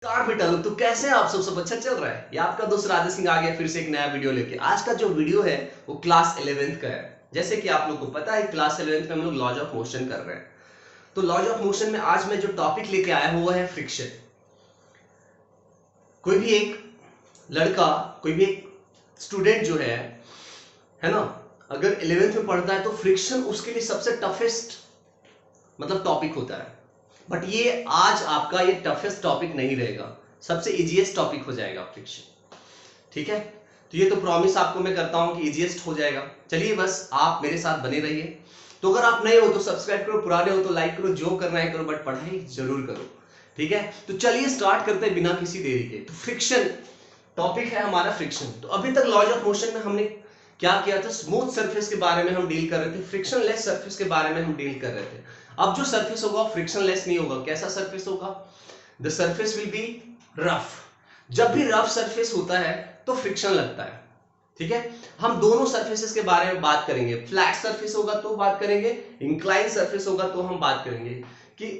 Car बेटा लोग, तो कैसे हैं आप? सब अच्छा चल रहा है? ये आपका दोस्त राजेश सिंह आ गया फिर से एक नया वीडियो लेके। आज का जो वीडियो है वो क्लास 11th का है। जैसे कि आप लोग को पता है क्लास 11th में हम लोग लॉज ऑफ मोशन कर रहे हैं। तो लॉज ऑफ मोशन में आज मैं जो टॉपिक लेके आया हूं वो है फ्रिक्शन। कोई भी एक लड़का, कोई भी एक स्टूडेंट जो है ना, अगर 11th में पढ़ता है तो फ्रिक्शन उसके लिए सबसे टफेस्ट मतलब टॉपिक होता है। बट ये आज आपका ये टफेस्ट टॉपिक नहीं रहेगा, सबसे इजीएस्ट टॉपिक हो जाएगा फ्रिक्शन। ठीक है, तो ये तो प्रॉमिस आपको मैं करता हूं कि इजीएस्ट हो जाएगा। चलिए बस आप मेरे साथ बने रहिए। तो अगर आप नए हो तो सब्सक्राइब करो, पुराने हो तो लाइक करो, जो करना है करो, बट पढ़ाई जरूर करो। ठीक है, तो चलिए स्टार्ट करते हैं बिना किसी देरी के। तो फ्रिक्शन टॉपिक है हमारा फ्रिक्शन। तो अभी तक लॉज ऑफ मोशन में हमने क्या किया था? स्मूथ सरफेस के बारे में हम डील कर रहे थे, फ्रिक्शन लेस सरफेस के बारे में हम डील कर रहे थे। अब जो सरफेस होगा फ्रिक्शन लेस नहीं होगा। कैसा सरफेस होगा? The surface will be rough. जब भी रफ सरफेस होता है तो फ्रिक्शन लगता है। ठीक है, हम दोनों सरफेसेस के बारे में बात करेंगे। फ्लैट सरफेस होगा तो बात करेंगे, इंक्लाइन सरफेस होगा तो हम बात करेंगे कि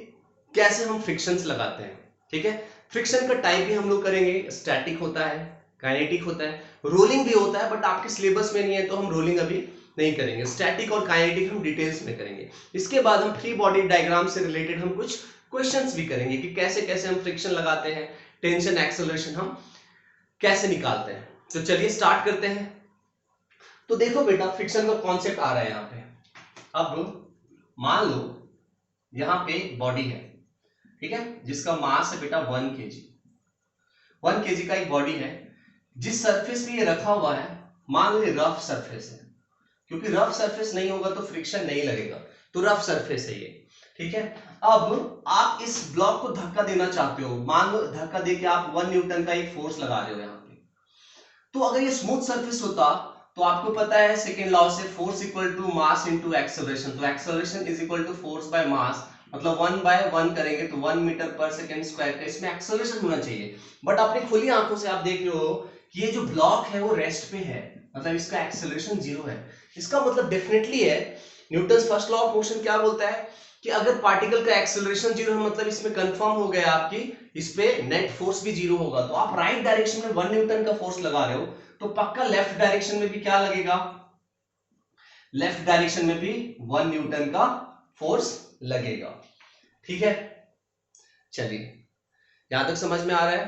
कैसे हम फ्रिक्शंस लगाते हैं। ठीक है, फ्रिक्शन का टाइप भी हम लोग करेंगे। स्टैटिक होता है, काइनेटिक होता है, रोलिंग भी होता है, बट आपके सिलेबस में नहीं है तो हम रोलिंग अभी नहीं करेंगे। स्टैटिक और काइनेटिक हम डिटेल्स में करेंगे। इसके बाद हम फ्री बॉडी डायग्राम से रिलेटेड हम कुछ क्वेश्चंस भी करेंगे कि कैसे कैसे हम फ्रिक्शन लगाते हैं, टेंशन एक्सेलरेशन हम कैसे निकालते हैं। तो चलिए स्टार्ट करते हैं। तो देखो बेटा, फ्रिक्शन का कॉन्सेप्ट आ रहा है यहाँ पे। अब मान लो यहाँ पे बॉडी है, ठीक है, जिसका मास है बेटा 1 kg। 1 kg का एक बॉडी है। जिस सरफेस पे ये रखा हुआ है, मान लो ये रफ सरफेस है, क्योंकि रफ सरफेस नहीं होगा तो फ्रिक्शन नहीं लगेगा, तो रफ सरफेस है ये। ठीक है, अब आप इस ब्लॉक को धक्का देना चाहते हो। मान लो धक्का देके आप 1 न्यूटन का एक फोर्स लगा रहे हो यहाँ पे। तो अगर ये स्मूथ सरफेस होता तो आपको पता है सेकेंड लॉ से, force equal to mass into acceleration. तो acceleration is equal to force by mass, मतलब 1/1 करेंगे तो 1 मीटर पर सेकेंड स्क्वायर का इसमें एक्सेलरेशन होना चाहिए। बट अपनी खुली आंखों से आप देख रहे हो कि ये जो ब्लॉक है वो रेस्ट पे है, मतलब इसका एक्सेलरेशन 0 है। इसका मतलब डेफिनेटली है, Newton first law of motion क्या बोलता है कि अगर पार्टिकल का एक्सेलरेशन 0 है, मतलब इसमें कंफर्म हो गया आपकी इस पे नेट फोर्स भी 0 होगा। तो आप राइट डायरेक्शन में 1 न्यूटन का फोर्स लगा रहे हो तो पक्का लेफ्ट डायरेक्शन में भी क्या लगेगा? लेफ्ट डायरेक्शन में भी 1 न्यूटन का फोर्स लगेगा। ठीक है, चलिए यहां तक समझ में आ रहा है?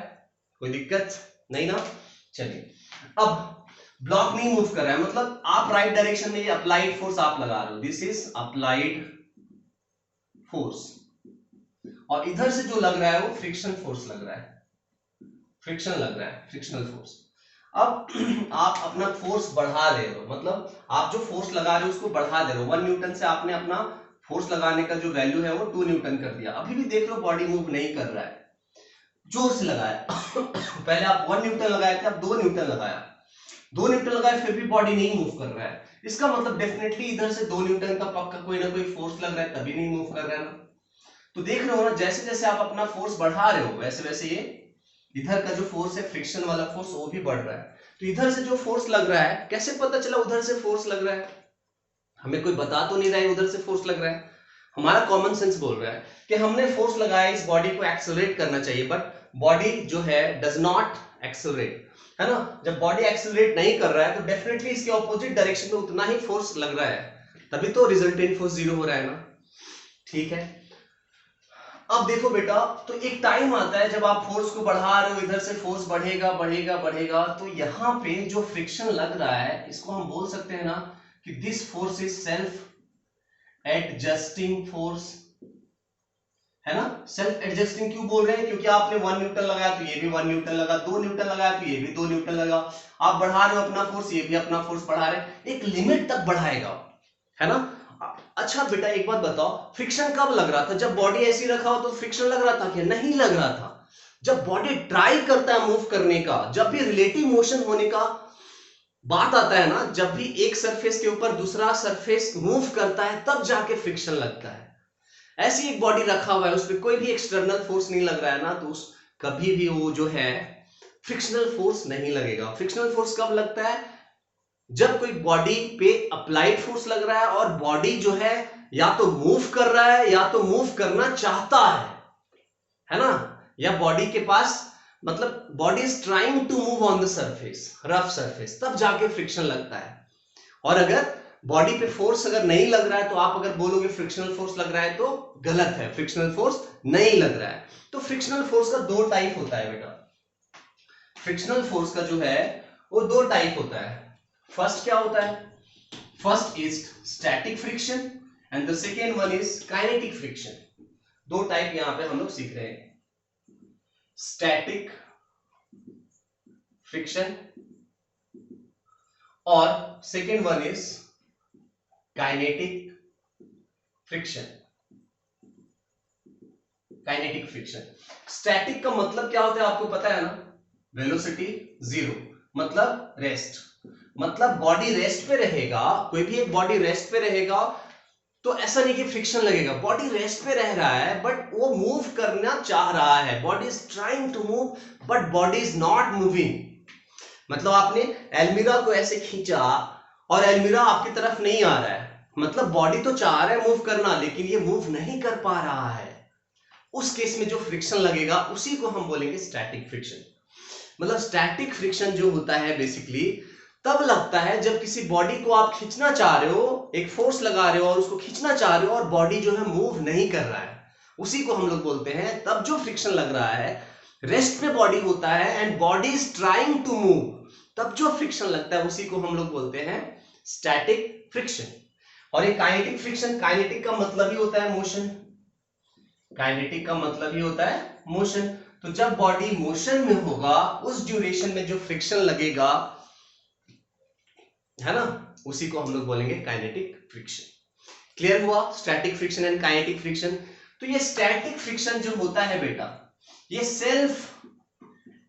कोई दिक्कत नहीं ना? चलिए, अब ब्लॉक नहीं मूव कर रहा है, मतलब आप राइट डायरेक्शन में ये अप्लाइड फोर्स आप लगा रहे हो, दिस इज अप्लाइड फोर्स, और इधर से जो लग रहा है वो फ्रिक्शन फोर्स लग रहा है, फ्रिक्शन लग रहा है, फ्रिक्शनल फोर्स। अब आप अपना फोर्स बढ़ा रहे हो, मतलब आप जो फोर्स लगा रहे हो उसको बढ़ा दे रहे हो। 1 न्यूटन से आपने अपना फोर्स लगाने का जो वैल्यू है वो 2 न्यूटन कर दिया। अभी भी देख लो बॉडी मूव नहीं कर रहा है, जोर से लगाया पहले आप 1 न्यूटन लगाए थे, अब 2 न्यूटन लगाया, 2 न्यूटन लगाए फिर भी बॉडी नहीं मूव कर रहा है। इसका मतलब डेफिनेटली इधर से 2 न्यूटन का पक्का कोई ना कोई फोर्स लग रहा है, तभी नहीं मूव कर रहा है ना। तो देख रहे हो ना, जैसे जैसे आप अपना फोर्स बढ़ा रहे हो वैसे वैसे ये इधर का जो फोर्स है, फ्रिक्शन वाला फोर्स, वो भी बढ़ रहा है। तो इधर से जो फोर्स लग रहा है, कैसे पता चला उधर से फोर्स लग रहा है? हमें कोई बता तो नहीं रहा है उधर से फोर्स लग रहा है, हमारा कॉमन सेंस बोल रहा है कि हमने फोर्स लगाया, इस बॉडी को एक्सेलरेट करना चाहिए, बट बॉडी जो है डज नॉट एक्सेलरेट, है ना। जब बॉडी एक्सेलरेट नहीं कर रहा है तो डेफिनेटली इसके ऑपोजिट डायरेक्शन में उतना ही फोर्स लग रहा है, तभी तो रिजल्टेंट फोर्स 0 हो रहा है ना। ठीक है, अब देखो बेटा, तो एक टाइम आता है जब आप फोर्स को बढ़ा रहे हो, इधर से फोर्स बढ़ेगा बढ़ेगा बढ़ेगा, तो यहां पे जो फ्रिक्शन लग रहा है इसको हम बोल सकते हैं ना कि this force is self adjusting force, है ना। सेल्फ एडजस्टिंग क्यों बोल रहे हैं? क्योंकि आपने 1 न्यूटन लगाया तो ये भी 1 न्यूटन लगा, 2 न्यूटन लगाया तो ये भी 2 न्यूटन लगा। आप बढ़ा रहे हो अपना फोर्स, ये भी अपना फोर्स बढ़ा रहे हैं, एक लिमिट तक बढ़ाएगा, है ना। अच्छा बेटा एक बात बताओ, फ्रिक्शन कब लग रहा था? जब बॉडी ऐसी रखा हो तो फ्रिक्शन लग रहा था क्या? नहीं लग रहा था। जब बॉडी ट्राई करता है मूव करने का, जब भी रिलेटिव मोशन होने का बात आता है ना, जब भी एक सरफेस के ऊपर दूसरा सरफेस मूव करता है तब जाके फ्रिक्शन लगता है। ऐसी एक बॉडी रखा हुआ है, उस पर कोई भी एक्सटर्नल फोर्स नहीं लग रहा है ना, तो उस कभी भी वो जो है फ्रिक्शनल फोर्स नहीं लगेगा। फ्रिक्शनल फोर्स कब लगता है? जब कोई बॉडी पे अप्लाइड फोर्स लग रहा है और बॉडी जो है या तो मूव कर रहा है या तो मूव करना चाहता है ना, या बॉडी के पास मतलब body is trying to move on the surface, rough surface, तब जाके फ्रिक्शन लगता है। और अगर बॉडी पे फोर्स अगर नहीं लग रहा है तो आप अगर बोलोगे फ्रिक्शनल फोर्स लग रहा है तो गलत है, फ्रिक्शनल फोर्स नहीं लग रहा है। तो फ्रिक्शनल फोर्स का दो टाइप होता है बेटा, फ्रिक्शनल फोर्स का जो है वो दो टाइप होता है। फर्स्ट क्या होता है, first is static friction and the second one is kinetic friction. दो टाइप यहां पे हम लोग सीख रहे हैं, स्टैटिक फ्रिक्शन और second one is kinetic friction. Kinetic friction, static का मतलब क्या होता है आपको पता है ना, वेलोसिटी जीरो, मतलब रेस्ट, मतलब बॉडी रेस्ट पे रहेगा, कोई भी एक बॉडी रेस्ट पे रहेगा तो ऐसा नहीं कि फ्रिक्शन लगेगा, बॉडी रेस्ट पे रह रहा है बट वो मूव करना चाह रहा है, body is trying to move but body is not moving. मतलब आपने एल्मीरा को ऐसे खींचा और एल्मीरा आपकी तरफ नहीं आ रहा है, मतलब बॉडी तो चाह रहा है मूव करना लेकिन ये मूव नहीं कर पा रहा है। उस केस में जो फ्रिक्शन लगेगा उसी को हम बोलेंगे स्टैटिक फ्रिक्शन। मतलब स्टैटिक फ्रिक्शन जो होता है बेसिकली तब लगता है जब किसी बॉडी को आप खींचना चाह रहे हो, एक फोर्स लगा रहे हो और उसको खींचना चाह रहे हो और बॉडी जो है मूव नहीं कर रहा है, उसी को हम लोग बोलते हैं, तब जो फ्रिक्शन लग रहा है, रेस्ट पे बॉडी होता है and body is trying to move, तब जो फ्रिक्शन लगता है उसी को हम लोग बोलते हैं स्टैटिक फ्रिक्शन। और ये काइनेटिक फ्रिक्शन, काइनेटिक का मतलब ही होता है मोशन, काइनेटिक का मतलब ही होता है मोशन। तो जब बॉडी मोशन में होगा उस ड्यूरेशन में जो फ्रिक्शन लगेगा है ना, उसी को हम लोग बोलेंगे काइनेटिक फ्रिक्शन। क्लियर हुआ static friction and kinetic friction. तो ये स्टैटिक फ्रिक्शन जो होता है बेटा, ये सेल्फ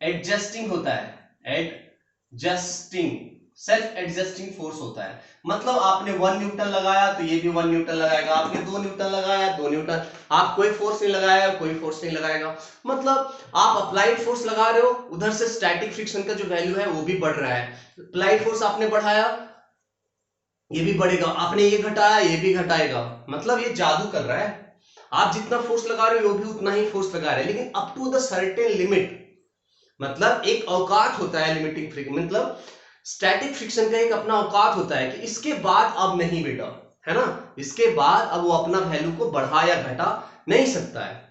एडजस्टिंग होता है, एडजस्टिंग, सेल्फ एडजस्टिंग फोर्स होता है। मतलब आपने 1 न्यूटन लगाया तो ये भी 1 न्यूटन लगाएगा, आपने 2 न्यूटन लगाया 2 न्यूटन, आप कोई फोर्स नहीं लगाया कोई फोर्स नहीं लगाएगा। मतलब आप अप्लाइड फोर्स लगा रहे हो, उधर से स्टैटिक फ्रिक्शन का जो वैल्यू है वो भी बढ़ रहा है, अप्लाइड फोर्स आपने बढ़ाया ये भी बढ़ेगा, आपने ये घटाया ये भी घटाएगा, मतलब ये जादू कर रहा है। आप जितना फोर्स लगा रहे हो वो भी उतना ही फोर्स लगा रहे हैं, लेकिन up to the certain limit, मतलब एक औकात होता है लिमिटिंग फ्रिक्शन, मतलब स्टैटिक फ्रिक्शन का एक अपना औकात होता है कि इसके बाद अब नहीं बेटा, है ना, इसके बाद अब वो अपना वैल्यू को बढ़ा या घटा नहीं सकता है।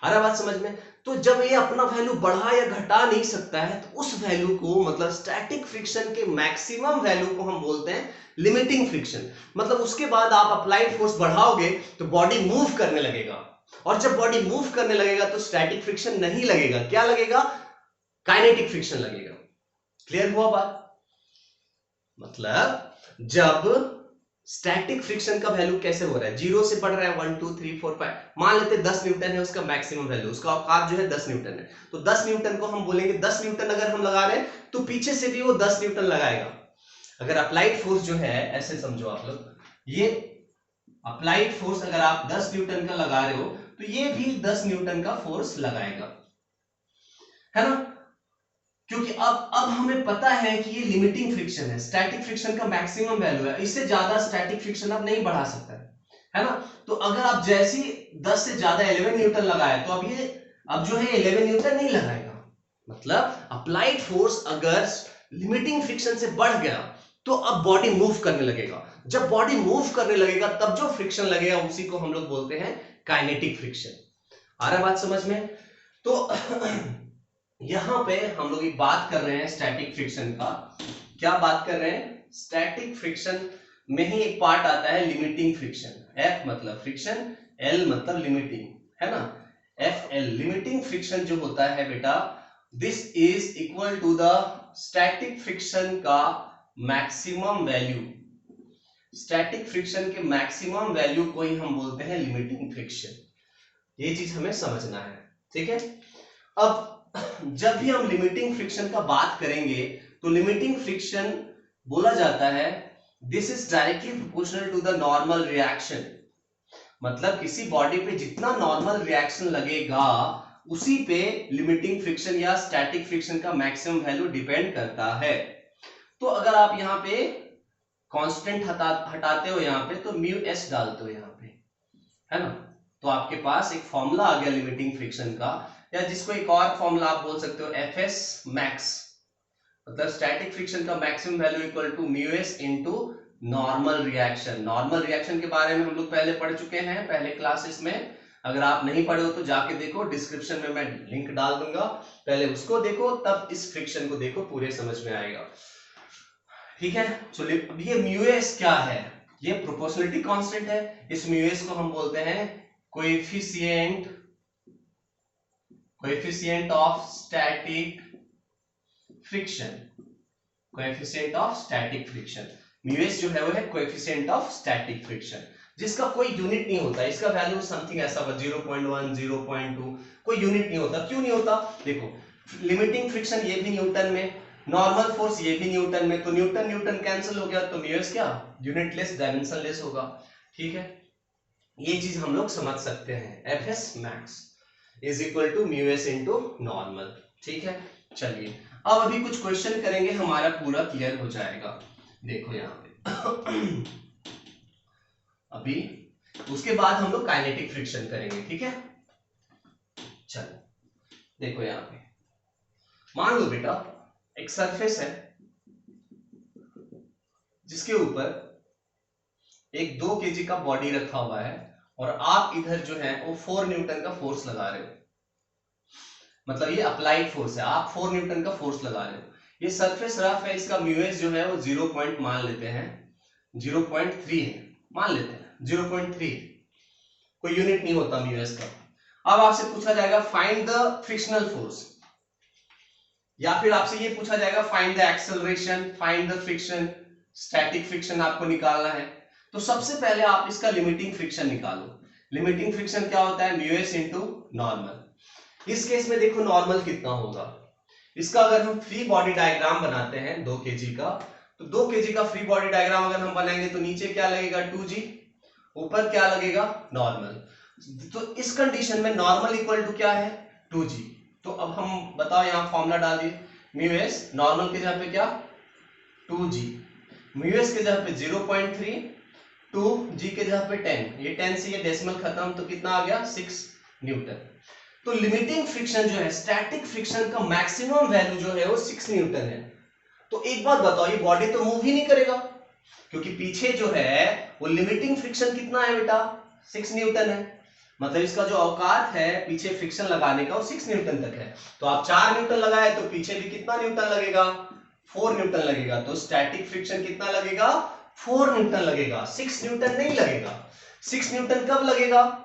आ रहा बात समझ में? तो जब ये अपना वैल्यू बढ़ा या घटा नहीं सकता है तो उस वैल्यू को, मतलब स्टैटिक फ्रिक्शन के मैक्सिमम वैल्यू को हम बोलते हैं लिमिटिंग फ्रिक्शन। मतलब उसके बाद आप अप्लाइड फोर्स बढ़ाओगे तो बॉडी मूव करने लगेगा, और जब बॉडी मूव करने लगेगा तो स्टैटिक फ्रिक्शन नहीं लगेगा, क्या लगेगा, काइनेटिक फ्रिक्शन लगेगा। क्लियर हुआ बात? मतलब जब स्टैटिक फ्रिक्शन का वैल्यू कैसे हो रहा है, 0 से बढ़ रहा है 1 2 3 4 5, मान लेते 10 न्यूटन है उसका मैक्सिमम वैल्यू, उसका औकात जो है 10 न्यूटन है, तो 10 न्यूटन को हम बोलेंगे 10 न्यूटन अगर हम लगा रहे हैं तो पीछे से भी वो 10 न्यूटन लगाएगा। अगर अप्लाइड फोर्स जो है, ऐसे समझो आप लोग, ये अप्लाइड फोर्स अगर आप 10 न्यूटन का लगा रहे हो तो ये भी 10 न्यूटन का फोर्स लगाएगा, है ना, क्योंकि अब हमें पता है कि ये लिमिटिंग फ्रिक्शन है, स्टैटिक फ्रिक्शन का मैक्सिमम वैल्यू है, इससे ज्यादा स्टैटिक फ्रिक्शन अब नहीं बढ़ा सकता है ना। तो अगर आप जैसी 10 से ज्यादा 11 न्यूटन लगाए तो अब जो है 11 न्यूटन नहीं लगाएगा। मतलब अप्लाइड फोर्स अगर लिमिटिंग फ्रिक्शन से बढ़ गया तो अब बॉडी मूव करने लगेगा, जब बॉडी मूव करने लगेगा तब जो फ्रिक्शन लगेगा उसी को हम लोग बोलते हैं काइनेटिक फ्रिक्शन। आ रहा बात समझ में? तो यहां पे हम लोग एक बात कर रहे हैं स्टैटिक फ्रिक्शन का, क्या बात कर रहे हैं, स्टैटिक फ्रिक्शन में ही एक पार्ट आता है लिमिटिंग फ्रिक्शन। F मतलब फ्रिक्शन, L मतलब लिमिटिंग, है ना, FL लिमिटिंग फ्रिक्शन जो होता है बेटा, this is equal to the static friction का मैक्सिमम वैल्यू, स्टैटिक फ्रिक्शन के मैक्सिमम वैल्यू को ही हम बोलते हैं लिमिटिंग फ्रिक्शन। ये चीज हमें समझना है, ठीक है। अब जब भी हम लिमिटिंग फ्रिक्शन का बात करेंगे तो लिमिटिंग फ्रिक्शन बोला जाता है this is directly proportional to the normal reaction, मतलब किसी बॉडी पे जितना नॉर्मल रिएक्शन लगेगा उसी पे लिमिटिंग फ्रिक्शन या स्टैटिक फ्रिक्शन का मैक्सिमम वैल्यू डिपेंड करता है। तो अगर आप यहाँ पे कांस्टेंट हटाते हो यहाँ पे तो म्यू एस डालते हो यहाँ पे, है ना, तो आपके पास एक फॉर्मूला आ गया लिमिटिंग फ्रिक्शन का, या जिसको एक और फॉर्मूला आप बोल सकते हो Fs मैक्स, मतलब स्टैटिक फ्रिक्शन का maximum value equal to μs into normal reaction. Normal reaction के बारे में हम लोग पहले पढ़ चुके हैं पहले क्लासेस में, अगर आप नहीं पढ़े हो तो जाके देखो, डिस्क्रिप्शन में मैं लिंक डाल दूंगा, पहले उसको देखो तब इस फ्रिक्शन को देखो, पूरे समझ में आएगा। ठीक है, चलिए अब ये म्यूएस क्या है, ये प्रोपोर्शनलिटी कांस्टेंट है। इस म्यूएस को हम बोलते हैं coefficient of static friction, coefficient of static friction. Mu s जो है वो है कोएफिशिएंट ऑफ स्टैटिक फ्रिक्शन, जिसका कोई यूनिट नहीं होता, इसका वैल्यू समथिंग ऐसा होगा 0.1 0.2, कोई यूनिट नहीं होता। क्यों नहीं होता, देखो लिमिटिंग फ्रिक्शन ये भी न्यूटन में, नॉर्मल फोर्स ये भी न्यूटन में, तो न्यूटन न्यूटन कैंसिल हो गया, तो म्यूएस क्या यूनिटलेस डायमेंशनलेस होगा। ठीक है, ये चीज हम लोग समझ सकते हैं, Fs max is equal to mu s into normal. ठीक है, चलिए अब अभी कुछ क्वेश्चन करेंगे, हमारा पूरा क्लियर हो जाएगा। देखो यहाँ पे अभी उसके बाद हम लोग काइनेटिक फ्रिक्शन करेंगे। ठीक है, चलो देखो यहाँ पे मान लो बेटा एक सरफेस है जिसके ऊपर एक 2 kg का बॉडी रखा हुआ है और आप इधर जो है वो 4 न्यूटन का फोर्स लगा रहे हो, मतलब ये अप्लाइड फोर्स है, आप 4 न्यूटन का फोर्स लगा रहे हो। ये सरफेस रफ है, इसका म्यूएस जो है वो 0 पॉइंट मान लेते हैं 0.3 है, मान लेते हैं 0.3, कोई यूनिट नहीं होता म्यूएस का। अब आपसे पूछा जाएगा फाइंड द फ्रिक्शनल फोर्स, या फिर आपसे ये पूछा जाएगा find the acceleration, find the friction, static friction आपको निकालना है। तो सबसे पहले आप इसका लिमिटिंग फ्रिक्शन निकालो। लिमिटिंग फ्रिक्शन क्या होता है, म्यूएस इनटू नॉर्मल। इस केस में देखो नॉर्मल कितना होगा, इसका अगर हम फ्री बॉडी डायग्राम बनाते हैं 2 kg का, तो 2 kg का फ्री बॉडी डायग्राम अगर हम बनाएंगे तो नीचे क्या लगेगा 2g, ऊपर क्या लगेगा नॉर्मल। तो इस कंडीशन में नॉर्मल इक्वल टू क्या है 2g। तो अब हम बताओ यहाँ फॉर्मूला डाल दिए, म्यूएस नॉर्मल के जगह पे क्या 2g, म्यूएस के जगह पे 0.3, 2g के जगह पे 10, ये 10 से ये डेसिमल खत्म, तो कितना आ गया 6 न्यूटन। तो लिमिटिंग फ्रिक्शन जो है, स्टैटिक फ्रिक्शन का मैक्सिमम वैल्यू जो है वो 6 न्यूटन है। तो एक बात बताओ, ये बॉडी तो मूव ही नहीं करेगा, क्योंकि पीछे जो है वो लिमिटिंग फ्रिक्शन कितना है बेटा 6 न्यूटन है, मतलब इसका जो औकात है पीछे फ्रिक्शन लगाने का वो 6 न्यूटन तक है। तो आप 4 न्यूटन लगाए तो पीछे भी कितना न्यूटन लगेगा 4 न्यूटन लगेगा, तो स्टैटिक फ्रिक्शन कितना लगेगा 4 न्यूटन लगेगा, 6 न्यूटन नहीं लगेगा। 6 न्यूटन कब लगेगा,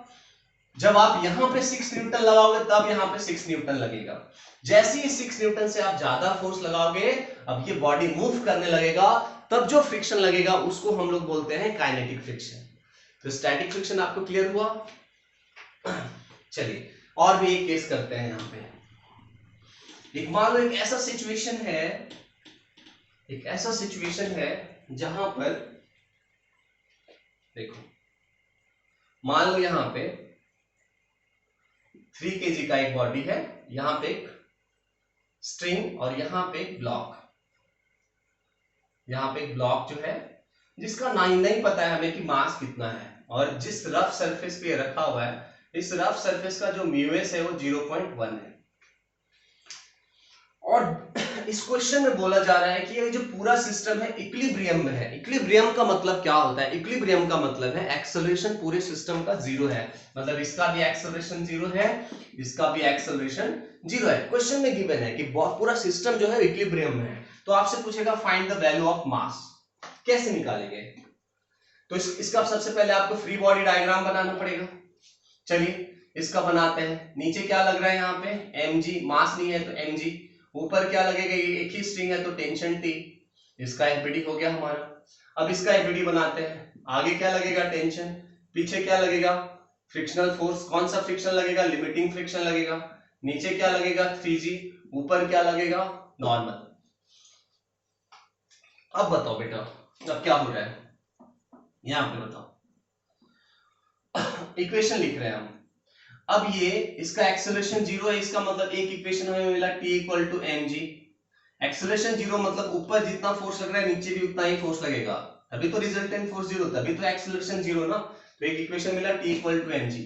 जब आप यहां पे 6 न्यूटन लगाओगे तब यहां पे 6 न्यूटन लगेगा। जैसे ही 6 न्यूटन से आप ज्यादा फोर्स लगाओगे, अब ये बॉडी मूव करने लगेगा, तब जो फ्रिक्शन लगेगा उसको हम लोग बोलते हैं काइनेटिक फ्रिक्शन। तो स्टैटिक फ्रिक्शन आपको क्लियर हुआ। चलिए और भी एक केस करते हैं यहाँ पे। एक मान लो एक ऐसा सिचुएशन है जहां पर देखो, मान लो यहाँ पे 3 kg का एक बॉडी है, यहां पे एक स्ट्रिंग और यहां पे एक ब्लॉक, यहां पे एक ब्लॉक जो है जिसका नहीं पता है हमें कि मास कितना है, और जिस रफ सरफेस पे रखा हुआ है, इस रफ सरफेस का जो म्यूएस है वो 0.1 है। और इस क्वेश्चन में बोला जा रहा है कि ये जो पूरा सिस्टम है इक्विलिब्रियम में है। इक्विलिब्रियम का मतलब क्या होता है, इक्विलिब्रियम का मतलब है एक्सेलरेशन पूरे सिस्टम का 0 है, मतलब इसका भी एक्सेलरेशन 0 है, इसका भी एक्सेलरेशन 0 है। क्वेश्चन में गिवन है कि पूरा सिस्टम जो है इक्विलिब्रियम में है, तो आपसे पूछेगा find the value of mass, कैसे निकालेंगे। तो इसका सबसे पहले आपको फ्री बॉडी डायग्राम बनाना पड़ेगा। चलिए इसका बनाते हैं। नीचे क्या लग रहा है यहाँ पे mg, मास नहीं है तो mg, ऊपर क्या लगेगा, ये एक ही स्ट्रिंग है तो टेंशन T, इसका एफबीडी हो गया हमारा। अब इसका एफबीडी बनाते हैं, आगे क्या लगेगा टेंशन, पीछे क्या लगेगा फ्रिक्शनल फोर्स, कौन सा फ्रिक्शन लगेगा लिमिटिंग फ्रिक्शन लगेगा, नीचे क्या लगेगा 3g, ऊपर क्या लगेगा नॉर्मल। अब बताओ बेटा अब क्या हो रहा है, यहां पे बताओ इक्वेशन लिख रहे हैं हम। अब ये इसका एक्सेलरेशन 0 है, इसका मतलब एक इक्वेशन हमें मिला T equal to mg। Acceleration 0 मतलब ऊपर जितना फोर्स लग रहा है नीचे भी उतना ही फोर्स लगेगा, तभी तो रिजल्टेंट फोर्स 0, तभी तो एक्सेलरेशन 0 ना। तो एक इक्वेशन मिला T इक्वल टू mg।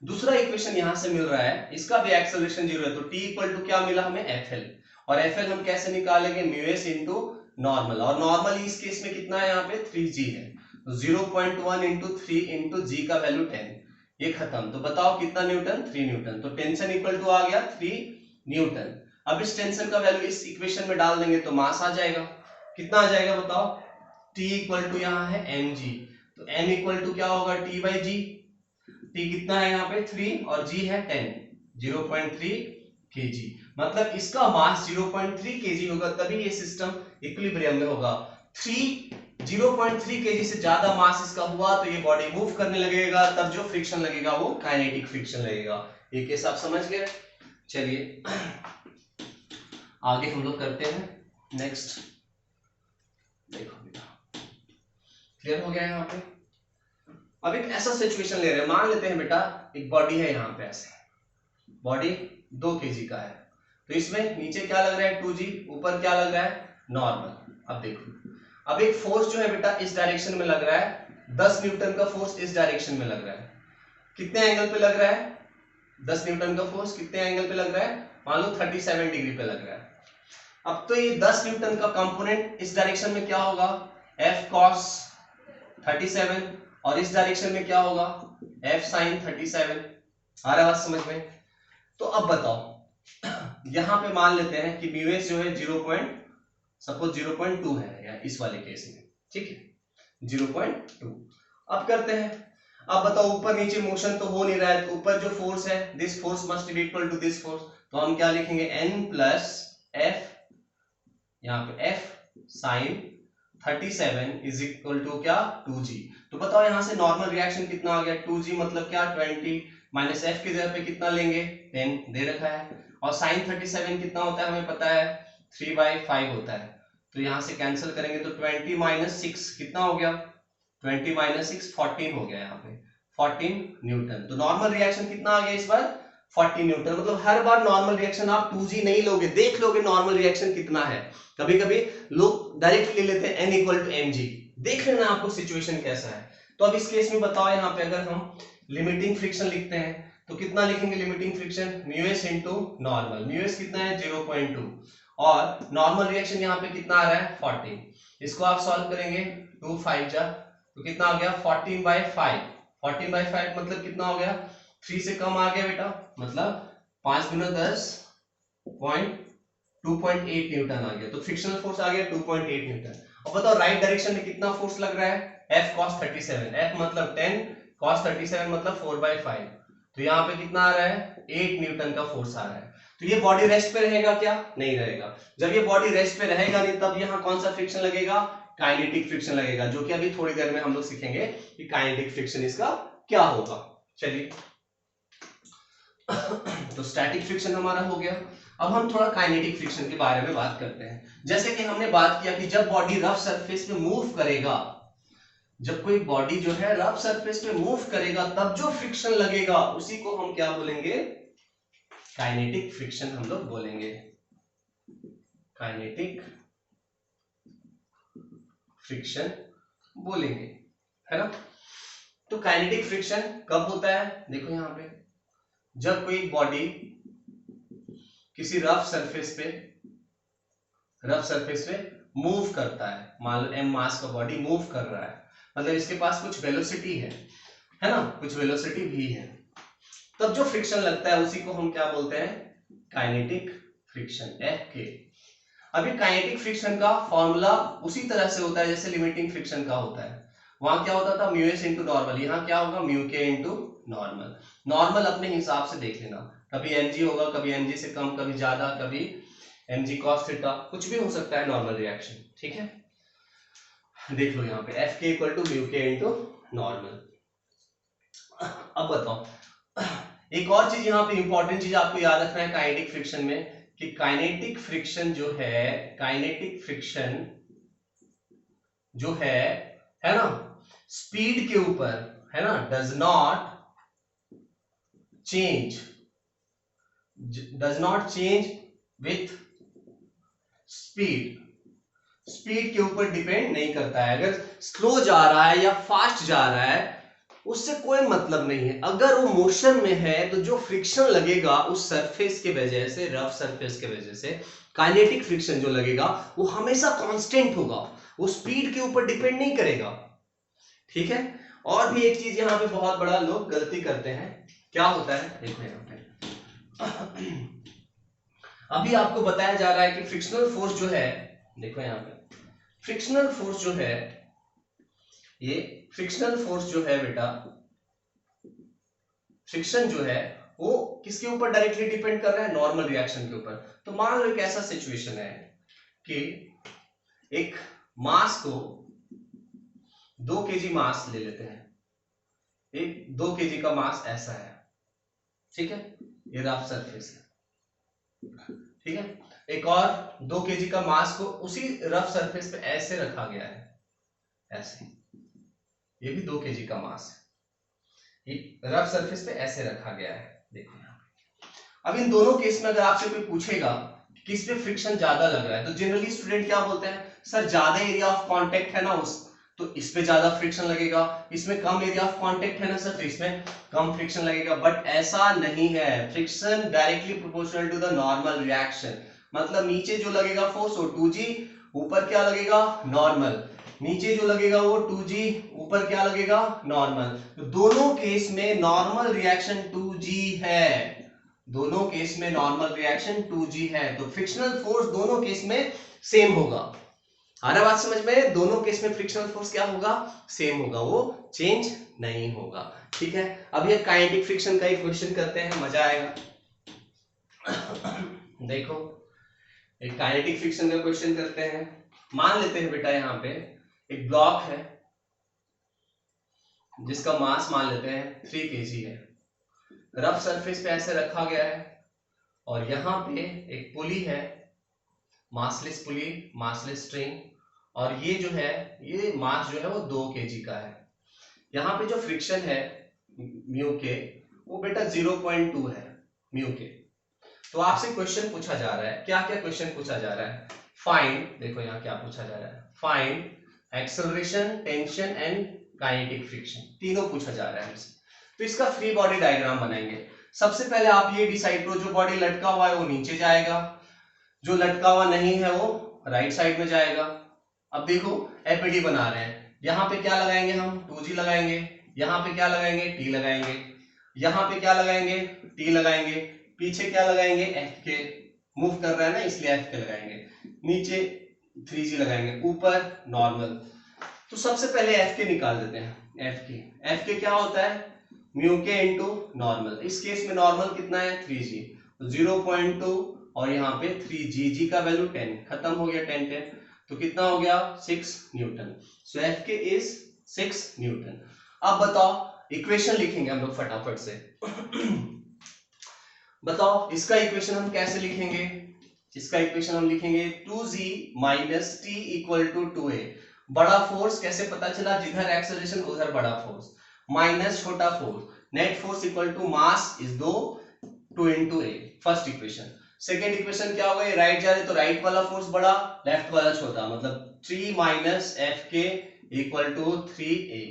दूसरा इक्वेशन यहां से मिल रहा है, इसका भी एक्सेलरेशन 0 है, तो t इक्वल टू क्या मिला हमें, FL, और FL हम कैसे निकालेंगे, म्यूएस इंटू नॉर्मल, और नॉर्मली इस केस में कितना है, यहाँ पे 3g है, तो 0.1 इंटू 3 इंटू जी का वैल्यू 10, ये खत्म। तो बताओ कितना न्यूटन, 3 न्यूटन। तो टेंशन इक्वल टू आ गया 3 न्यूटन। अब इस टेंशन का वैल्यू इस इक्वेशन में डाल देंगे तो मास आ जाएगा, कितना आ जाएगा बताओ, T इक्वल टू यहाँ है mg, तो m इक्वल टू क्या होगा, T बाई जी। T कितना है यहाँ पे 3 और g है 10, 0.3 kg, मतलब इसका मास 0.3 kg होगा, तभी ये सिस्टम इक्विलिब्रियम में होगा। 0.3 kg से ज्यादा मास इसका हुआ तो ये बॉडी मूव करने लगेगा, तब जो फ्रिक्शन लगेगा वो काइनेटिक फ्रिक्शन लगेगा। ये केस आप समझ गए। चलिए आगे हम लोग करते हैं नेक्स्ट। देखो बेटा क्लियर हो गया यहाँ पे। अब एक ऐसा सिचुएशन ले रहे हैं, मान लेते हैं बेटा एक बॉडी है यहाँ पे, ऐसे बॉडी 2 kg का है, तो इसमें नीचे क्या लग रहा है 2g, ऊपर क्या लग रहा है नॉर्मल। अब देखो, अब एक फोर्स जो है बेटा इस डायरेक्शन में लग रहा है, 10 न्यूटन का फोर्स इस डायरेक्शन में लग रहा है, कितने एंगल पे लग रहा है, 10 न्यूटन का फोर्स कितने एंगल पे लग रहा है, मान लो 37 डिग्री पे लग रहा है। अब तो ये 10 न्यूटन का कंपोनेंट इस डायरेक्शन में क्या होगा, F cos 37, और इस डायरेक्शन में क्या होगा, F sin 37। आ रहा बात समझ में। तो अब बताओ यहां पे मान लेते हैं कि म्यूएस जो है 0.2 है, या इस वाले केस में, ठीक है 0.2। अब करते हैं, अब बताओ ऊपर नीचे मोशन तो हो नहीं रहा है, तो ऊपर जो फोर्स है, this force must be equal to this force, तो हम क्या लिखेंगे n प्लस f, यहाँ पे f sin 37 is equal to क्या 2g। तो बताओ यहां से नॉर्मल रिएक्शन कितना आ गया, 2g मतलब क्या 20, माइनस f की जगह पे कितना लेंगे 10 दे रखा है, और sin 37 कितना होता है हमें पता है 3/5 होता है, तो यहां से कैंसिल करेंगे तो 20 माइनस 6 कितना हो गया, 20 माइनस 6 14 हो गया, यहाँ पे 14 न्यूटन। तो नॉर्मल रिएक्शन कितना आ गया इस बार 40 न्यूटन। मतलब हर बार नॉर्मल रिएक्शन आप 2g नहीं लोगे, देख लोगे नॉर्मल रिएक्शन कितना है। कभी कभी लोग डायरेक्ट ले लेते हैं n इक्वल टू mg, देख लेना आपको सिचुएशन कैसा है। तो अब इस केस में बताओ यहाँ पे अगर हम लिमिटिंग फ्रिक्शन लिखते हैं तो कितना लिखेंगे limiting friction, mu s into normal, mu s कितना है 0.2, और नॉर्मल रिएक्शन यहाँ पे कितना आ रहा है 14। इसको आप सॉल्व करेंगे 2 5 जा, तो कितना आ गया 14/5, 14/5 मतलब कितना हो गया 3 से कम आ गया बेटा, मतलब 5 गुना 10 2.8 न्यूटन आ गया, तो फ्रिक्शनल फोर्स आ गया 2.8 न्यूटन। अब बताओ राइट डायरेक्शन में कितना फोर्स लग रहा है, F cos 37, F मतलब 10, cos 37 मतलब 4/5, तो यहाँ पे कितना आ रहा है 8 न्यूटन का फोर्स आ रहा है। तो ये बॉडी रेस्ट पे रहेगा क्या, नहीं रहेगा। जब ये बॉडी रेस्ट पे रहेगा नहीं, तब यहाँ कौन सा फ्रिक्शन लगेगा, काइनेटिक फ्रिक्शन लगेगा, जो कि अभी थोड़ी देर में हम लोग सीखेंगे कि काइनेटिक फ्रिक्शन इसका क्या होगा। चलिए तो स्टैटिक फ्रिक्शन हमारा हो गया। अब हम थोड़ा काइनेटिक फ्रिक्शन के बारे में बात करते हैं। जैसे कि हमने बात किया कि जब बॉडी रफ सरफेस पे मूव करेगा, जब कोई बॉडी जो है रफ सरफेस पे मूव करेगा, तब जो फ्रिक्शन लगेगा उसी को हम क्या बोलेंगे, काइनेटिक फ्रिक्शन हम लोग बोलेंगे, काइनेटिक फ्रिक्शन बोलेंगे, है ना। तो काइनेटिक फ्रिक्शन कब होता है, देखो यहां पे जब कोई बॉडी किसी रफ सरफेस पे मूव करता है, मान लो m मास का बॉडी मूव कर रहा है, मतलब इसके पास कुछ वेलोसिटी है ना, कुछ वेलोसिटी भी है, तब जो फ्रिक्शन लगता है उसी को हम क्या बोलते हैं, काइनेटिक फ्रिक्शन, F अभी काइनेटिक फ्रिक्शन का फॉर्मूला उसी तरह से होता है जैसे लिमिटिंग फ्रिक्शन का होता है। वहां क्या होता था म्यूएस इंटू नॉर्मल, यहाँ क्या होगा म्यू के इंटू नॉर्मल। नॉर्मल अपने हिसाब से देख लेना, कभी mg होगा, कभी mg से कम, कभी ज्यादा, कभी mg cos थीटा, कुछ भी हो सकता है नॉर्मल रिएक्शन, ठीक है। देख लो यहाँ पे F के इक्वल टू म्यू के इंटू नॉर्मल। अब बताओ एक और चीज यहाँ पे इंपॉर्टेंट चीज आपको याद रखना है काइनेटिक फ्रिक्शन में, कि काइनेटिक फ्रिक्शन जो है, काइनेटिक फ्रिक्शन जो है ना, स्पीड के ऊपर है ना, does not change with speed, speed के ऊपर डिपेंड नहीं करता है। अगर स्लो जा रहा है या फास्ट जा रहा है उससे कोई मतलब नहीं है। अगर वो मोशन में है तो जो फ्रिक्शन लगेगा उस सरफेस के वजह से, रफ सरफेस के वजह से, काइनेटिक फ्रिक्शन जो लगेगा वो हमेशा कांस्टेंट होगा, वो स्पीड के ऊपर डिपेंड नहीं करेगा। ठीक है। और भी एक चीज यहाँ पे बहुत बड़ा लोग गलती करते हैं, क्या होता है देखो यहाँ पे अभी आपको बताया जा रहा है कि फ्रिक्शनल फोर्स जो है, देखो यहाँ पे फ्रिक्शनल फोर्स जो है, ये फ्रिक्शनल फोर्स जो है बेटा, फ्रिक्शन जो है वो किसके ऊपर डायरेक्टली डिपेंड कर रहा है, नॉर्मल रिएक्शन के ऊपर। तो मान लो एक ऐसा सिचुएशन है कि एक मास को 2 kg मास ले लेते हैं, एक 2 kg का मास ऐसा है, ठीक है, ये रफ सरफेस है, ठीक है। एक और 2 kg का मास को उसी रफ सरफेस पे ऐसे रखा गया है, ऐसे, ये भी 2 kg का मास है, ये रफ सरफेस पे ऐसे रखा गया है, देखो यहाँ पे। अब इन दोनों केस में अगर आपसे कोई पूछेगा किस पे फ्रिक्शन ज्यादा लग रहा है, तो जनरली स्टूडेंट क्या बोलते हैं, सर ज्यादा एरिया ऑफ कांटेक्ट है ना उस, तो इस पे ज्यादा फ्रिक्शन लगेगा, इसमें कम एरिया ऑफ कांटेक्ट है ना सर, तो इसमें कम फ्रिक्शन लगेगा। बट ऐसा नहीं है, friction directly proportional to the normal reaction. मतलब नीचे जो लगेगा फोर्स वो 2g, ऊपर क्या लगेगा, नॉर्मल, नीचे जो लगेगा वो 2g, ऊपर क्या लगेगा, नॉर्मल। तो दोनों केस में नॉर्मल रिएक्शन 2g है, दोनों केस में नॉर्मल रिएक्शन 2g है, तो फ्रिक्शनल फोर्स दोनों केस में सेम होगा। आ रहा बात समझ में, दोनों केस में फ्रिक्शनल फोर्स क्या होगा, सेम होगा, वो चेंज नहीं होगा। ठीक है। अब ये काइनेटिक फ्रिक्शन का एक क्वेश्चन करते हैं, मजा आएगा। देखो एक काइनेटिक फ्रिक्शन का क्वेश्चन करते हैं। मान लेते हैं बेटा यहाँ पे एक ब्लॉक है जिसका मास मान लेते हैं 3 kg है, रफ सरफेस पे ऐसे रखा गया है, और यहाँ पे एक पुली है, मासलेस पुली, मासलेस स्ट्रिंग, और ये जो है, ये मास जो है वो 2 kg का है। यहाँ पे जो फ्रिक्शन है म्यू के, वो बेटा 0.2 है म्यू के। तो आपसे क्वेश्चन पूछा जा रहा है, क्या क्या क्वेश्चन पूछा जा रहा है, फाइंड, देखो यहाँ क्या पूछा जा रहा है, find acceleration, tension and kinetic friction, तीनों पूछा जा रहा है हमसे। तो इसका फ्री बॉडी डायग्राम बनाएंगे। सबसे पहले आप ये डिसाइड करो, जो बॉडी लटका हुआ है वो नीचे जाएगा, जो लटका हुआ नहीं है वो राइट साइड में जाएगा। अब देखो एपीडी बना रहे हैं, यहाँ पे क्या लगाएंगे हम, 2g लगाएंगे, यहाँ पे क्या लगाएंगे, t लगाएंगे, यहाँ पे क्या लगाएंगे, t लगाएंगे, पीछे क्या लगाएंगे, fk, मूव कर रहा है ना इसलिए fk लगाएंगे, नीचे 3g लगाएंगे, ऊपर नॉर्मल। तो सबसे पहले fk निकाल देते हैं, fk क्या होता है, म्यू के इंटू नॉर्मल। इस केस में नॉर्मल कितना है, 3g, तो 0.2 और यहाँ पे 3g, g का वैल्यू 10, खत्म हो गया 10 10, तो कितना हो गया 6 Newton. So Fk is 6 Newton. अब बताओ, इक्वेशन लिखेंगे हम लोग फटाफट से। बताओ इसका इक्वेशन हम कैसे लिखेंगे, इसका इक्वेशन हम लिखेंगे 2g minus t equal to 2a। बड़ा फोर्स कैसे पता चला, जिधर एक्सेलरेशन उधर बड़ा फोर्स, माइनस छोटा force, net force equal to mass is 2 into a, first equation. Second equation क्या होगा, ये राइट जा रहे तो राइट वाला फोर्स बड़ा, लेफ्ट वाला छोटा, मतलब 3 minus Fk equal to 3a।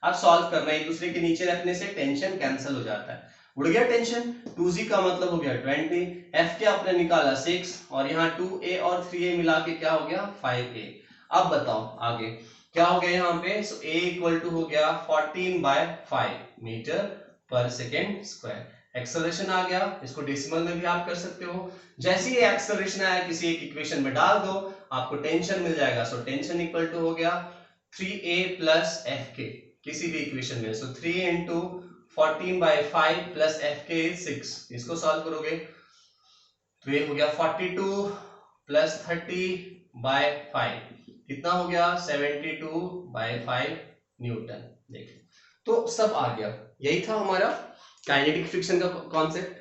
अब सॉल्व करना है, एक दूसरे के नीचे रखने से टेंशन कैंसिल हो जाता है, उड़ गया टेंशन, 2g का मतलब हो गया 20, Fk आपने निकाला 6, और यहाँ 2a और 3a मिला के क्या हो गया 5a। अब बताओ आगे क्या हो गया यहाँ पे, सो a इक्वल टू हो गया 14/5 मीटर पर सेकेंड स्क्वायर। एक्सेलरेशन आ गया, इसको डेसिमल में भी आप कर सकते हो। जैसे ही एक्सेलरेशन आया किसी एक इक्वेशन में डाल दो, आपको टेंशन मिल जाएगा। सो टेंशन इक्वल टू हो गया 3a प्लस Fk, किसी भी इक्वेशन में। सो 3 into 14/5 प्लस Fk इज 6, इसको सॉल्व करोगे तो ये हो गया 42 प्लस 30/5, कितना हो गया 72/5 न्यूटन। देखिए तो सब आ गया, यही था हमारा काइनेटिक फ्रिक्शन का कॉन्सेप्ट।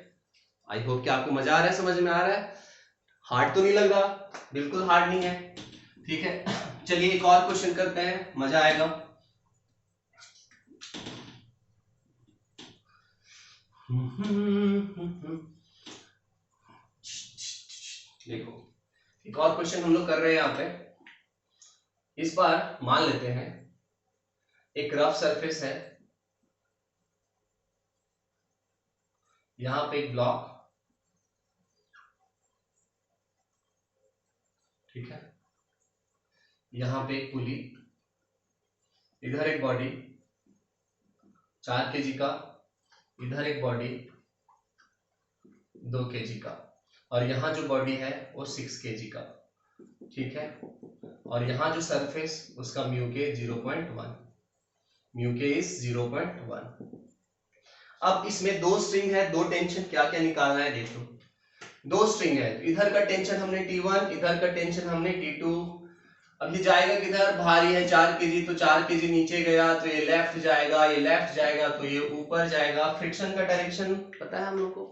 आई होप कि आपको मजा आ रहा है, समझ में आ रहा है, हार्ड तो नहीं लग रहा, बिल्कुल हार्ड नहीं है। ठीक है, चलिए एक और क्वेश्चन करते हैं, मजा आएगा। देखो एक और क्वेश्चन हम लोग कर रहे हैं यहाँ पे। इस बार मान लेते हैं एक रफ सरफेस है, यहां पे एक ब्लॉक, ठीक है, यहां पे एक पुली, इधर एक बॉडी 4 kg का, इधर एक बॉडी 2 kg का, और यहाँ जो बॉडी है वो 6 kg का, ठीक है। और यहाँ जो सरफेस उसका म्यू के 0.1, म्यू के इज 0.1। अब इसमें 2 स्ट्रिंग है, 2 टेंशन, क्या क्या निकालना है देखो। 2 स्ट्रिंग है, तो इधर का टेंशन हमने T1, इधर का टेंशन हमने T2। अब ये जाएगा किधर, भारी है 4 kg, तो 4 kg नीचे गया तो ये लेफ्ट जाएगा, ये लेफ्ट जाएगा तो ये ऊपर जाएगा। फ्रिक्शन का डायरेक्शन पता है हम लोग को,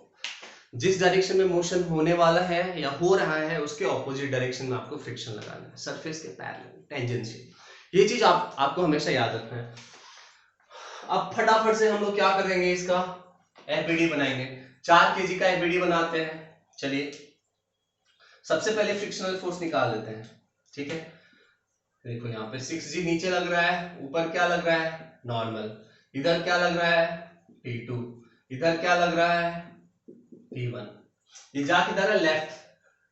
जिस डायरेक्शन में मोशन होने वाला है या हो रहा है उसके ऑपोजिट डायरेक्शन में आपको फ्रिक्शन लगाना है, सरफेस के पैरेलल, टेंजेंशियल। ये चीज आपको हमेशा याद रखना है। अब फटाफट से हम लोग क्या करेंगे, इसका एफबीडी बनाएंगे। 4 kg का एफबीडी बनाते हैं। चलिए सबसे पहले फ्रिक्शनल फोर्स निकाल लेते हैं, ठीक है। देखो यहाँ पे 6G नीचे लग रहा है, ऊपर क्या लग रहा है, नॉर्मल। इधर क्या लग रहा है, T2, इधर क्या लग रहा है, T1। ये जा किधर है, लेफ्ट,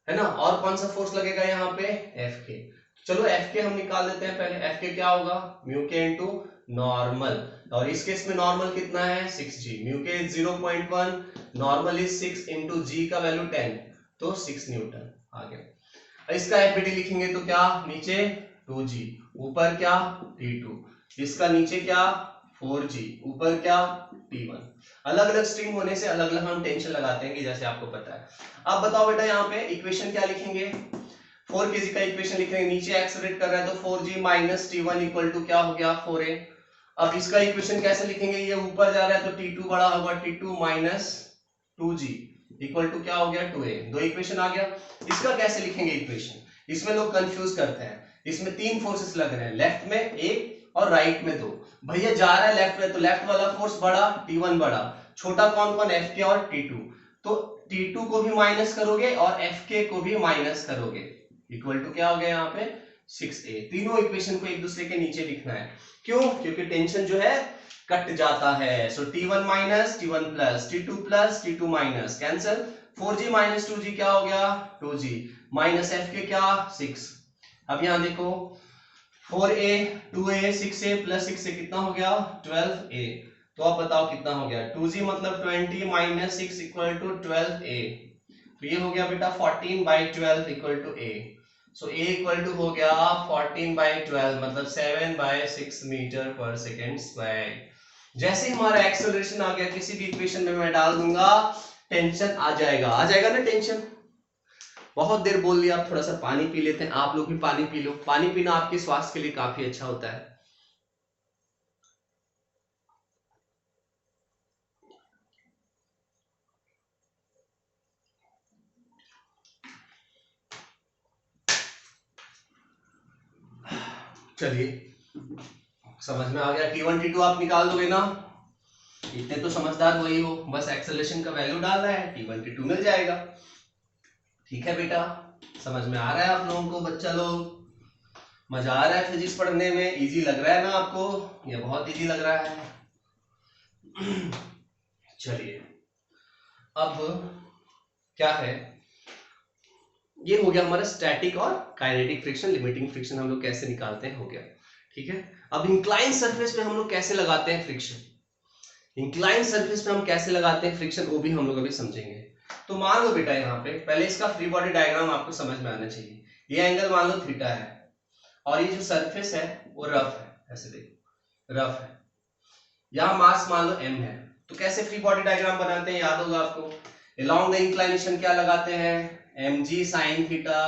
है ना। और कौन सा फोर्स लगेगा यहाँ पे, Fk। चलो Fk हम निकाल देते हैं पहले। Fk क्या होगा, म्यू के इंटू नॉर्मल, और इस केस में नॉर्मल कितना है, 6G, म्यू के 0.1, नॉर्मल इज 6 इंटू जी का वैल्यू 10, तो 6 न्यूटन आ गया। इसका एफबीडी लिखेंगे तो क्या, नीचे 2G, ऊपर क्या T2, इसका नीचे क्या 4G, ऊपर क्या T1। अलग अलग स्ट्रिंग होने से अलग अलग हम टेंशन लगाते हैं, जैसे आपको पता है। अब बताओ बेटा यहाँ पे इक्वेशन क्या लिखेंगे, 4 kg का इक्वेशन लिखेंगे, नीचे एक्सेलरेट कर रहा है तो 4G minus T1 equal to क्या हो गया, 4A। अब इसका इक्वेशन कैसे लिखेंगे, ये ऊपर जा रहा है तो T2 बड़ा होगा, T2 minus 2G equal to क्या हो गया, 2A। 2 इक्वेशन आ गया। इसका कैसे लिखेंगे इक्वेशन, इसमें लोग कंफ्यूज करते हैं। इसमें 3 फोर्सेस लग रहे हैं, लेफ्ट में एक और राइट में 2। भैया जा रहा है लेफ्ट में तो लेफ्ट वाला फोर्स बड़ा, T1 बड़ा, छोटा कौन कौन, Fk और T2। तो T2 को भी माइनस करोगे और Fk को भी माइनस करोगे, इक्वल टू क्या हो गया यहाँ पे 6A। तीनों इक्वेशन को एक दूसरे के नीचे लिखना है, क्यों, क्योंकि टेंशन जो है कट जाता है। सो T1 minus T1 plus T2 plus T2 minus, cancel. 4G minus 2G क्या हो गया, 2G माइनस Fk क्या 6। अब यहां देखो 4A 2A 6A plus 6A कितना हो गया 12A। तो आप बताओ कितना हो गया, 2G मतलब 20 माइनस 6 इक्वल टू 12A। तो ये हो गया बेटा 14/12 equal to A। So A equal to हो गया 14/12 मतलब 7/6 मीटर पर सेकेंड स्क्वायर। जैसे हमारा एक्सेलरेशन आ गया किसी भी इक्वेशन में मैं डाल दूंगा, टेंशन आ जाएगा ना टेंशन। बहुत देर बोल लिया, आप थोड़ा सा पानी पी लेते हैं, आप लोग भी पानी पी लो। पानी पीना आपके स्वास्थ्य के लिए काफी अच्छा होता है। चलिए समझ में आ गया, T1 T2 आप निकाल दोगे ना, इतने तो समझदार वही हो, बस एक्सेलरेशन का वैल्यू डालना है, T1 T2 मिल जाएगा। ठीक है बेटा, समझ में आ रहा है आप लोगों को, बच्चा लोग मजा आ रहा है फिजिक्स पढ़ने में, इजी लग रहा है ना आपको, ये बहुत इजी लग रहा है। चलिए अब क्या है, ये हो गया हमारा स्टैटिक और काइनेटिक फ्रिक्शन, लिमिटिंग फ्रिक्शन हम लोग कैसे निकालते हैं, हो गया। ठीक है, अब इंक्लाइन सरफेस पे हम लोग कैसे लगाते हैं फ्रिक्शन, इंक्लाइन सरफेस पे हम कैसे लगाते हैं फ्रिक्शन, वो भी हम लोग अभी समझेंगे। तो मान लो बेटा यहाँ पे पहले इसका फ्री बॉडी डायग्राम आपको समझ में आना चाहिए। ये एंगल मान लो थीटा है और ये जो सरफेस है वो रफ है, ऐसे देखो रफ है। यहाँ मास मान लो m है, तो कैसे फ्री बॉडी डायग्राम बनाते हैं, याद होगा आपको। अलोंग द इंक्लाइनेशन क्या लगाते हैं, mg sin थीटा।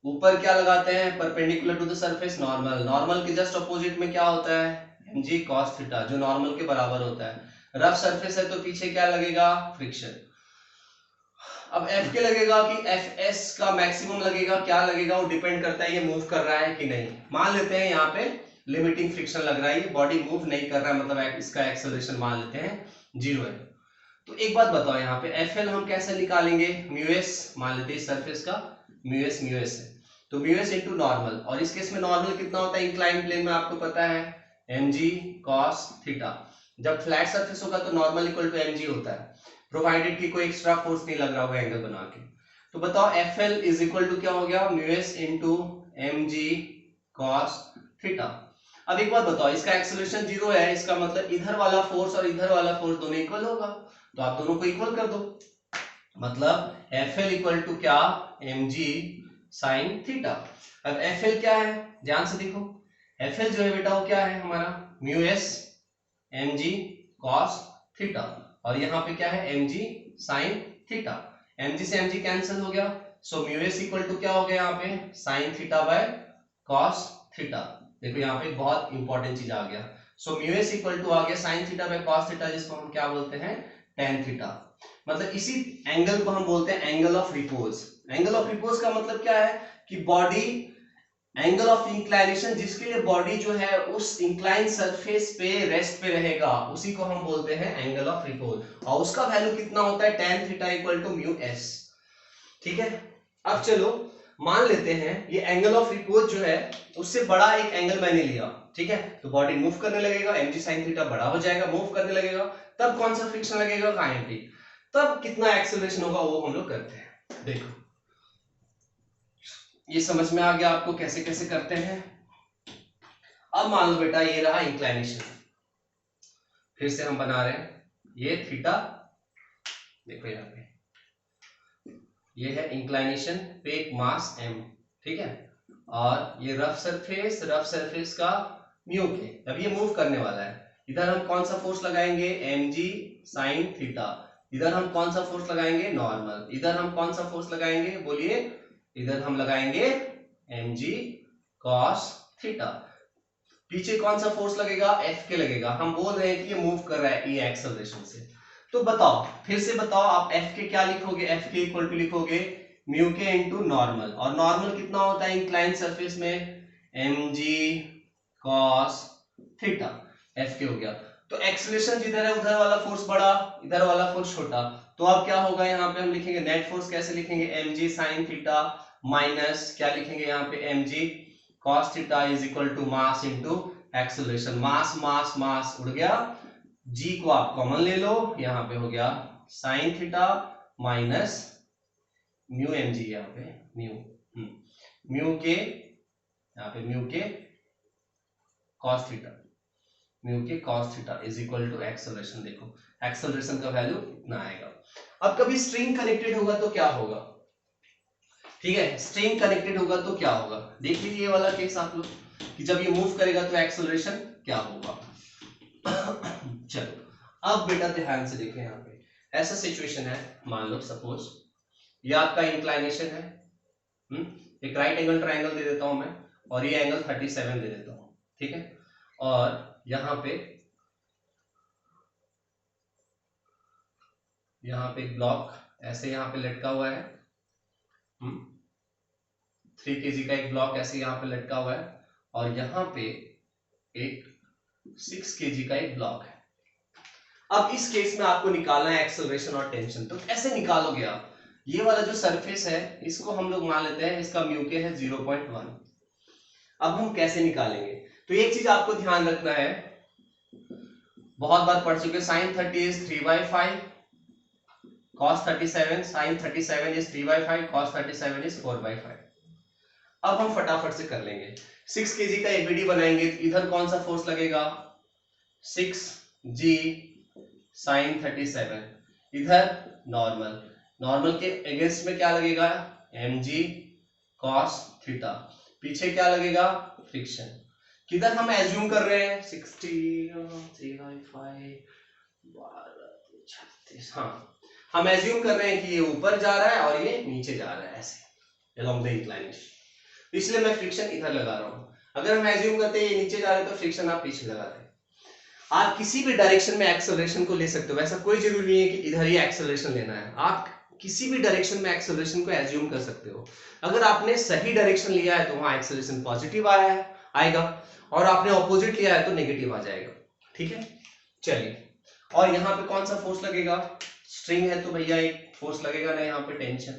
ऊपर क्या लगाते हैं, perpendicular to the surface normal. Normal के जस्ट अपोजिट में क्या होता है, mg cos थीटा, जो नॉर्मल के बराबर होता है। रफ सरफेस है तो पीछे क्या लगेगा, फ्रिक्शन। अब F के लगेगा कि Fs का मैक्सिमम लगेगा, क्या लगेगा वो डिपेंड करता है ये मूव कर रहा है कि नहीं। मान लेते हैं यहाँ पे लिमिटिंग फ्रिक्शन लग रहा है, ये बॉडी मूव नहीं कर रहा है, मतलब इसका एक्सेलरेशन मान लेते हैं 0 है। तो एक बात बताओ यहाँ पे Fl हम कैसे निकालेंगे, म्यूएस मान लेते हैं सरफेस का, म्यूएस है तो म्यूएस इनटू नॉर्मल, और इस केस में नॉर्मल कितना होता है इंक्लाइन प्लेन में आपको पता है mg cos थीटा। जब फ्लैट सरफेस होगा तो नॉर्मल इक्वल टू mg होता है, प्रोवाइडेड कि कोई एक्स्ट्रा फोर्स नहीं लग रहा होगा एंगल बना के। तो बताओ FL इज इक्वल टू क्या हो गया, mu s into mg cos theta. अब एक बात बताओ, इसका एक्सेलरेशन 0 है, इसका मतलब इधर वाला फोर्स और इधर वाला फोर्स दोनों इक्वल होगा, तो आप दोनों को इक्वल कर दो। मतलब FL इक्वल टू क्या, mg sin थीटा। अब FL क्या है, ध्यान से देखो, FL जो है बेटा वो क्या है हमारा, म्यूएस mg cos थीटा, और यहाँ पे क्या है mg sin थीटा। mg से mg कैंसिल हो गया, सो म्यूएस इक्वल टू क्या हो गया यहाँ पे, sin theta by cos theta. देखो यहाँ पे बहुत इंपॉर्टेंट चीज आ गया, सो म्यूएस इक्वल टू आ गया sin theta by cos theta, जिसको हम क्या बोलते हैं, tan थीटा। मतलब इसी एंगल को हम बोलते हैं angle of repose. Angle of repose का मतलब क्या है कि बॉडी, एंगल ऑफ इंक्लाइनेशन जिसके लिए बॉडी जो है उस इंक्लाइन सरफेस पे रेस्ट पे रहेगा, उसी को हम बोलते हैं एंगल ऑफ रिपोज, और उसका वैल्यू कितना होता है, tan theta equal to mu s. ठीक है, अब चलो मान लेते हैं ये एंगल ऑफ रिपोज जो है उससे बड़ा एक एंगल मैंने लिया, ठीक है, तो बॉडी मूव करने लगेगा, mg sin थीटा बड़ा हो जाएगा, मूव करने लगेगा, तब कौन सा फ्रिक्शन लगेगा, काइनेटिक। तब कितना एक्सेलरेशन होगा वो हम लोग करते हैं। देखो ये समझ में आ गया आपको कैसे कैसे करते हैं। अब मान लो बेटा ये रहा इंक्लाइनेशन, फिर से हम बना रहे हैं ये थीटा, देखो यहाँ पे ये है इंक्लाइनेशन पे एक मास m, ठीक है, और ये रफ सरफेस का म्यू के। अब ये मूव करने वाला है, इधर हम कौन सा फोर्स लगाएंगे, mg sin थीटा, इधर हम कौन सा फोर्स लगाएंगे, नॉर्मल, इधर हम कौन सा फोर्स लगाएंगे, बोलिए, इधर हम लगाएंगे mg cos थीटा। पीछे कौन सा फोर्स लगेगा, F के लगेगा। हम बोल रहे हैं कि ये मूव कर रहा है ये एक्सेलरेशन से। तो बताओ, फिर से बताओ, आप F के क्या लिखोगे, F के इक्वल टू लिखोगे म्यू के इंटू नॉर्मल, और नॉर्मल कितना होता है इंक्लाइन सरफेस में, mg cos थीटा, F के हो गया। तो एक्सेलरेशन जिधर है उधर वाला फोर्स बड़ा, इधर वाला फोर्स छोटा, तो अब क्या होगा, यहाँ पे हम लिखेंगे नेट फोर्स, कैसे लिखेंगे, mg sin थीटा माइनस क्या लिखेंगे यहाँ पे, mg cos theta is equal to mass into acceleration. Mass mass mass उड़ गया, g को आप कॉमन ले लो, यहाँ पे हो गया sin theta minus mu mg, यहाँ पे म्यू के, यहाँ पे म्यू के cos थीटा, म्यू के cos theta is equal to acceleration. देखो एक्सेलरेशन का वैल्यू इतना आएगा। अब कभी स्ट्रिंग कनेक्टेड होगा तो क्या होगा, ठीक है, स्ट्रिंग कनेक्टेड होगा तो क्या होगा, देख लीजिए ये वाला केस आप लोग कि जब ये मूव करेगा तो एक्सेलरेशन क्या होगा। चलो अब बेटा ध्यान से देखो, यहाँ पे ऐसा सिचुएशन है, मान लो सपोज ये आपका इंक्लाइनेशन है, एक राइट एंगल ट्रायंगल दे देता हूं मैं, और ये एंगल 37 दे देता हूं, ठीक है, और यहाँ पे एक ब्लॉक ऐसे यहाँ पे लटका हुआ है, 3 kg का एक ब्लॉक ऐसे यहाँ पे लटका हुआ है, और यहाँ पे एक 6 kg का एक ब्लॉक है। अब इस केस में आपको निकालना है एक्सेलरेशन और टेंशन, तो कैसे निकालोगे आप, ये वाला जो सरफेस है इसको हम लोग मान लेते हैं इसका म्यू के है 0.1। अब हम कैसे निकालेंगे, तो एक चीज आपको ध्यान रखना है, बहुत बार पढ़ चुके, sin 30 is 3/5, cos 37, sin 37 is 3/5, cos 37 is 4/5। अब हम फटाफट से कर लेंगे, 6 kg का एबीडी बनाएंगे, इधर कौन सा फोर्स लगेगा, 6g sin 37, इधर नॉर्मल, नॉर्मल के अगेंस्ट में क्या लगेगा, mg cos थीटा, पीछे क्या लगेगा, फ्रिक्शन। किधर हम एज्यूम कर रहे हैं, 36, हाँ हम एज्यूम कर रहे हैं कि ये ऊपर जा रहा है और ये नीचे जा रहा है ऐसे along the inclination, इसलिए मैं फ्रिक्शन इधर लगा रहा हूं। अगर हम एज्यूम करते हैं ये नीचे जा रहे हैं तो फ्रिक्शन आप पीछे लगाते हैं। आप किसी भी डायरेक्शन में एक्सेलरेशन को ले सकते हो, वैसा कोई जरूरी नहीं है कि इधर ही एक्सेलरेशन लेना है, आप किसी भी डायरेक्शन में एक्सेलरेशन को एज्यूम कर सकते हो। अगर आपने सही डायरेक्शन लिया है तो वहां एक्सेलरेशन पॉजिटिव आएगा, और आपने ऑपोजिट लिया है तो नेगेटिव आ जाएगा, ठीक है। चलिए, और यहाँ पे कौन सा फोर्स लगेगा, स्ट्रिंग है तो भैया एक फोर्स लगेगा ना यहाँ पे, टेंशन।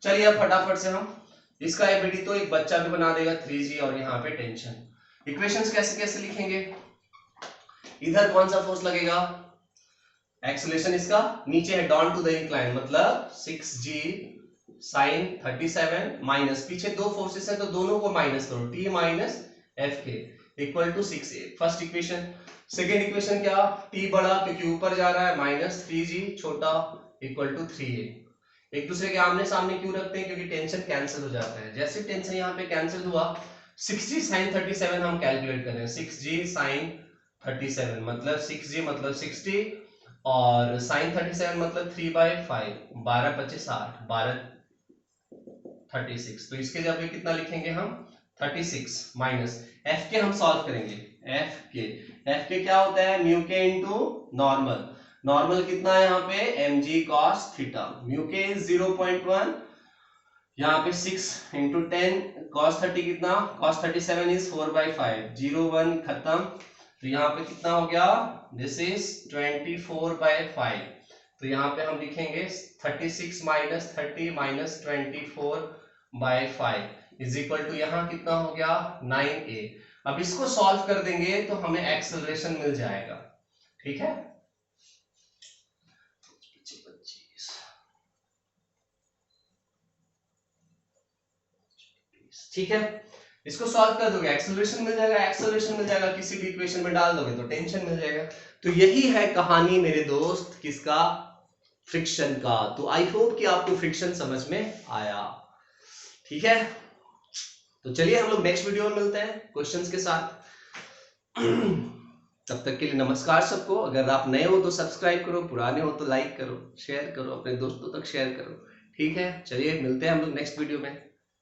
चलिए अब फटाफट से हम इसका एबीडी तो एक बच्चा भी बना देगा 3g, और यहाँ पे टेंशन। इक्वेशंस कैसे कैसे लिखेंगे, इधर कौन सा फोर्स लगेगा, एक्सेलरेशन इसका नीचे है, डाउन टू द इंक्लाइन, मतलब 6g sin 37 माइनस, पीछे दो फोर्सेस है तो दोनों को माइनस करो, t माइनस एफ के equal to 6a, first equation. Second equation क्या, t बड़ा क्योंकि ऊपर जा रहा है, माइनस 3g छोटा इक्वल टू 3a। एक दूसरे के आमने सामने क्यों रखते हैं, क्योंकि टेंशन कैंसिल हो जाता है। जैसे टेंशन यहाँ पे कैंसिल हुआ, 6g sin 37 हम कैलकुलेट कर रहे हैं, 6g sin 37 मतलब 6g मतलब 60 और sin 37 मतलब 3/5, 12 25 8, 12 36, तो इसके जगह पे कितना लिखेंगे हम 36 माइनस एफ के हम सॉल्व करेंगे, एफ के क्या होता है, म्यू के इंटू नॉर्मल, नॉर्मल कितना है यहाँ पे mg cos थीटा, म्यू के 0.1, यहाँ पे 6 इंटू 10 cos 30 कितना, cos 37 इज 4/5, 0 1 खत्म, तो यहाँ पे कितना हो गया, दिस इज 24/5, तो यहाँ पे हम लिखेंगे 36 minus 30 minus 24/5 is equal to यहाँ कितना हो गया 9a। अब इसको सॉल्व कर देंगे तो हमें एक्सेलरेशन मिल जाएगा, ठीक है। ठीक है, इसको सॉल्व कर दोगे एक्सेलरेशन मिल जाएगा, एक्सेलरेशन मिल जाएगा, किसी भी इक्वेशन में डाल दोगे तो टेंशन मिल जाएगा। तो यही है कहानी मेरे दोस्त, किसका, फ्रिक्शन का। तो आई होप कि आपको फ्रिक्शन समझ में आया, ठीक है। तो चलिए हम लोग नेक्स्ट वीडियो में मिलते हैं क्वेश्चंस के साथ। तब तक के लिए नमस्कार सबको। अगर आप नए हो तो सब्सक्राइब करो, पुराने हो तो लाइक करो, शेयर करो, अपने दोस्तों तक शेयर करो, ठीक है। चलिए मिलते हैं हम लोग नेक्स्ट वीडियो में।